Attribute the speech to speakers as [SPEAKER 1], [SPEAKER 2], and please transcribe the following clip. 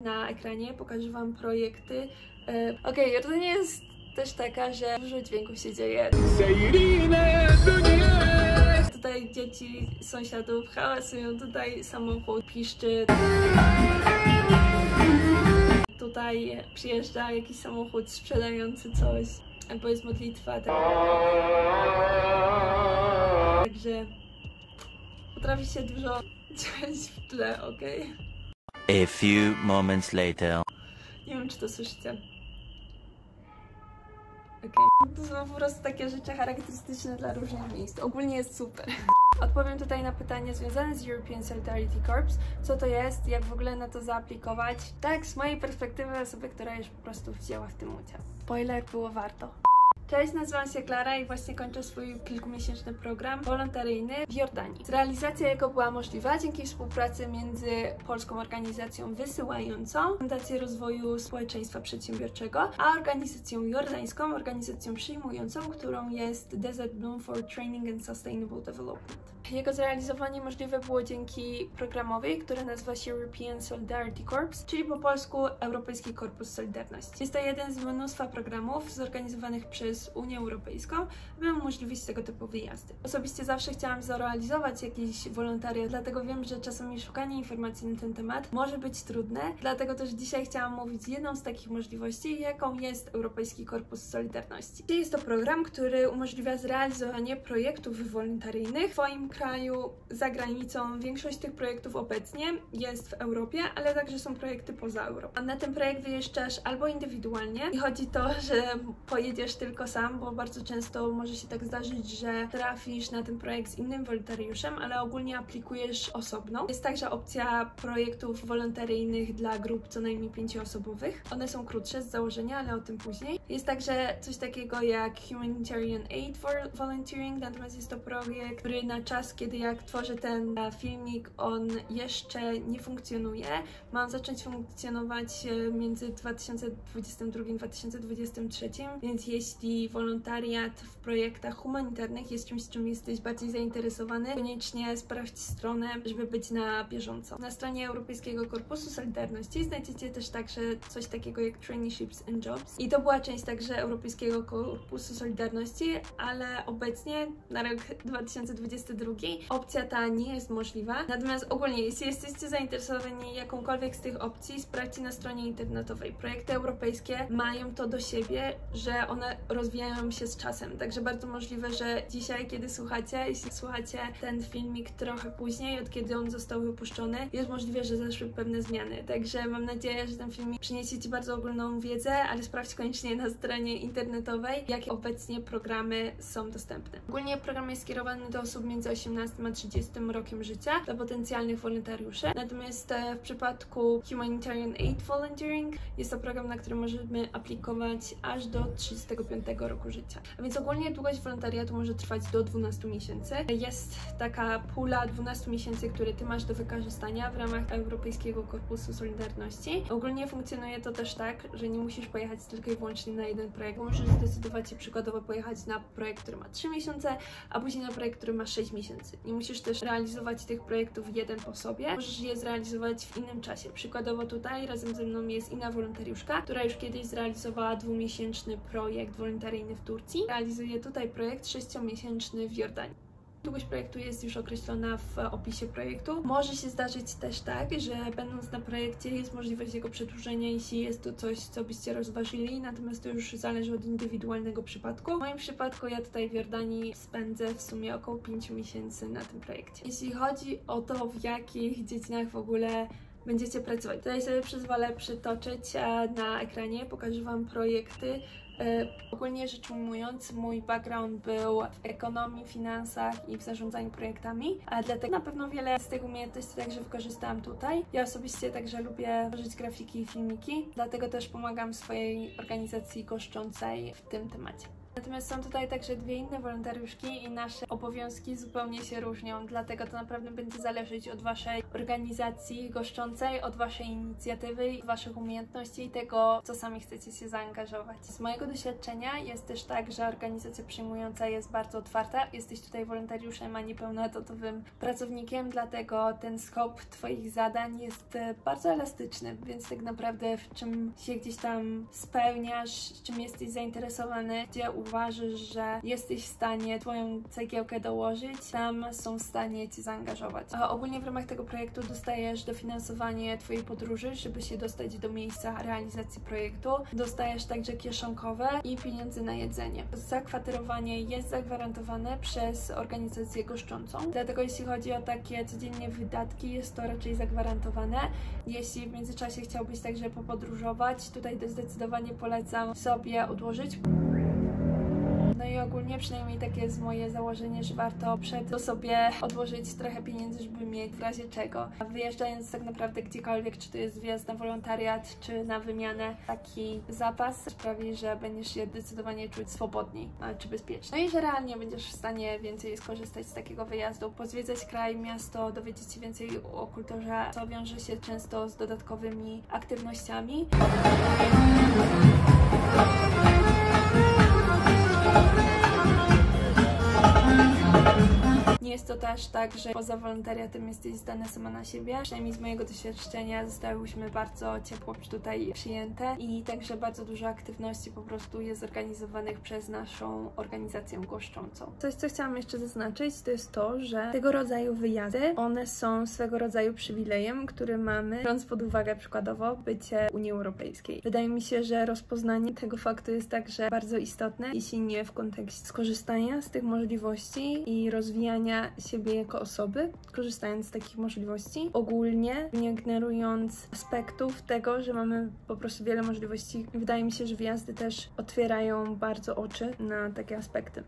[SPEAKER 1] Na ekranie pokażę Wam projekty. Okej, rodzina jest też taka, że dużo dźwięków się dzieje. Tutaj dzieci sąsiadów hałasują, tutaj samochód piszczy. Tutaj przyjeżdża jakiś samochód sprzedający coś, albo jest modlitwa. Także potrafi się dużo dziać w tle, okej?
[SPEAKER 2] A few moments later.
[SPEAKER 1] Nie wiem, czy to słyszycie. Okej. To są po prostu takie rzeczy charakterystyczne dla różnych miejsc. Ogólnie jest super. Odpowiem tutaj na pytanie związane z European Solidarity Corps. Co to jest, jak w ogóle na to zaaplikować. Tak, z mojej perspektywy osoby, która już po prostu wzięła w tym udział. Spoiler, było warto. Cześć, nazywam się Klara i właśnie kończę swój kilkumiesięczny program wolontaryjny w Jordanii. Realizacja jego była możliwa dzięki współpracy między polską organizacją wysyłającą, Fundacją Rozwoju Społeczeństwa Przedsiębiorczego, a organizacją jordańską, organizacją przyjmującą, którą jest Desert Bloom for Training and Sustainable Development. Jego zrealizowanie możliwe było dzięki programowi, który nazywa się European Solidarity Corps, czyli po polsku Europejski Korpus Solidarności. Jest to jeden z mnóstwa programów zorganizowanych przez Unię Europejską, by umożliwić tego typu wyjazdy. Osobiście zawsze chciałam zrealizować jakiś wolontariat, dlatego wiem, że czasami szukanie informacji na ten temat może być trudne, dlatego też dzisiaj chciałam mówić jedną z takich możliwości, jaką jest Europejski Korpus Solidarności. Jest to program, który umożliwia zrealizowanie projektów wolontaryjnych w swoim kraju, za granicą. Większość tych projektów obecnie jest w Europie, ale także są projekty poza Europą. A na ten projekt wyjeżdżasz albo indywidualnie i chodzi to, że pojedziesz tylko sam, bo bardzo często może się tak zdarzyć, że trafisz na ten projekt z innym wolontariuszem, ale ogólnie aplikujesz osobno. Jest także opcja projektów wolontaryjnych dla grup co najmniej 5-osobowych. One są krótsze z założenia, ale o tym później. Jest także coś takiego jak Humanitarian Aid Volunteering, natomiast jest to projekt, który na czas, kiedy jak tworzę ten filmik, on jeszcze nie funkcjonuje. Ma on zacząć funkcjonować między 2022 a 2023, więc jeśli wolontariat w projektach humanitarnych jest czymś, czym jesteś bardziej zainteresowany, koniecznie sprawdź stronę, żeby być na bieżąco. Na stronie Europejskiego Korpusu Solidarności znajdziecie też także coś takiego jak Traineeships and Jobs i to była część także Europejskiego Korpusu Solidarności, ale obecnie na rok 2022 opcja ta nie jest możliwa. Natomiast ogólnie, jeśli jesteście zainteresowani jakąkolwiek z tych opcji, sprawdźcie na stronie internetowej. Projekty europejskie mają to do siebie, że one rozwijają się z czasem. Także bardzo możliwe, że dzisiaj, kiedy słuchacie, jeśli słuchacie ten filmik trochę później, od kiedy on został wypuszczony, jest możliwe, że zaszły pewne zmiany. Także mam nadzieję, że ten filmik przyniesie Ci bardzo ogólną wiedzę, ale sprawdź koniecznie na stronie internetowej, jakie obecnie programy są dostępne. Ogólnie program jest skierowany do osób między 18 a 30 rokiem życia, dla potencjalnych wolontariuszy. Natomiast w przypadku Humanitarian Aid Volunteering jest to program, na który możemy aplikować aż do 35 roku życia. A więc ogólnie długość wolontariatu może trwać do 12 miesięcy. Jest taka pula 12 miesięcy, które Ty masz do wykorzystania w ramach Europejskiego Korpusu Solidarności. Ogólnie funkcjonuje to też tak, że nie musisz pojechać tylko i wyłącznie na jeden projekt. Możesz zdecydować się przykładowo pojechać na projekt, który ma 3 miesiące, a później na projekt, który ma 6 miesięcy. Nie musisz też realizować tych projektów jeden po sobie. Możesz je zrealizować w innym czasie. Przykładowo tutaj razem ze mną jest inna wolontariuszka, która już kiedyś zrealizowała 2-miesięczny projekt wolontaryjny w Turcji. Realizuje tutaj projekt 6-miesięczny w Jordanii. Długość projektu jest już określona w opisie projektu. Może się zdarzyć też tak, że będąc na projekcie jest możliwość jego przedłużenia, jeśli jest to coś, co byście rozważyli, natomiast to już zależy od indywidualnego przypadku. W moim przypadku ja tutaj w Jordanii spędzę w sumie około 5 miesięcy na tym projekcie. Jeśli chodzi o to, w jakich dziedzinach w ogóle będziecie pracować, tutaj sobie pozwolę przytoczyć na ekranie, pokażę Wam projekty. Ogólnie rzecz ujmując, mój background był w ekonomii, finansach i w zarządzaniu projektami, a dlatego na pewno wiele z tych umiejętności także wykorzystałam tutaj. Ja osobiście także lubię tworzyć grafiki i filmiki, dlatego też pomagam swojej organizacji goszczącej w tym temacie. Natomiast są tutaj także dwie inne wolontariuszki i nasze obowiązki zupełnie się różnią, dlatego to naprawdę będzie zależeć od Waszej organizacji goszczącej, od Waszej inicjatywy, Waszych umiejętności i tego, co sami chcecie się zaangażować. Z mojego doświadczenia jest też tak, że organizacja przyjmująca jest bardzo otwarta. Jesteś tutaj wolontariuszem, a nie pełnoetatowym pracownikiem, dlatego ten skop Twoich zadań jest bardzo elastyczny, więc tak naprawdę w czym się gdzieś tam spełniasz, czym jesteś zainteresowany, gdzie uważasz, że jesteś w stanie Twoją cegiełkę dołożyć, tam są w stanie Cię zaangażować. A ogólnie w ramach tego projektu dostajesz dofinansowanie Twojej podróży, żeby się dostać do miejsca realizacji projektu. Dostajesz także kieszonkowe i pieniądze na jedzenie. Zakwaterowanie jest zagwarantowane przez organizację goszczącą, dlatego jeśli chodzi o takie codziennie wydatki, jest to raczej zagwarantowane. Jeśli w międzyczasie chciałbyś także popodróżować, tutaj zdecydowanie polecam sobie odłożyć. No i ogólnie przynajmniej takie jest moje założenie, że warto sobie odłożyć trochę pieniędzy, żeby mieć w razie czego. A wyjeżdżając tak naprawdę gdziekolwiek, czy to jest wyjazd na wolontariat, czy na wymianę, taki zapas sprawi, że będziesz się zdecydowanie czuć swobodniej, czy bezpiecznie. No i że realnie będziesz w stanie więcej skorzystać z takiego wyjazdu, pozwiedzać kraj, miasto, dowiedzieć się więcej o kulturze, co wiąże się często z dodatkowymi aktywnościami. Nie jest to też tak, że poza wolontariatem jesteś zdana sama na siebie. Przynajmniej z mojego doświadczenia zostałyśmy bardzo ciepło tutaj przyjęte i także bardzo dużo aktywności po prostu jest organizowanych przez naszą organizację goszczącą. Coś, co chciałam jeszcze zaznaczyć, to jest to, że tego rodzaju wyjazdy, one są swego rodzaju przywilejem, który mamy, biorąc pod uwagę przykładowo bycie Unii Europejskiej. Wydaje mi się, że rozpoznanie tego faktu jest także bardzo istotne, jeśli nie w kontekście skorzystania z tych możliwości i rozwijania siebie jako osoby, korzystając z takich możliwości, ogólnie nie ignorując aspektów tego, że mamy po prostu wiele możliwości. Wydaje mi się, że wyjazdy też otwierają bardzo oczy na takie aspekty.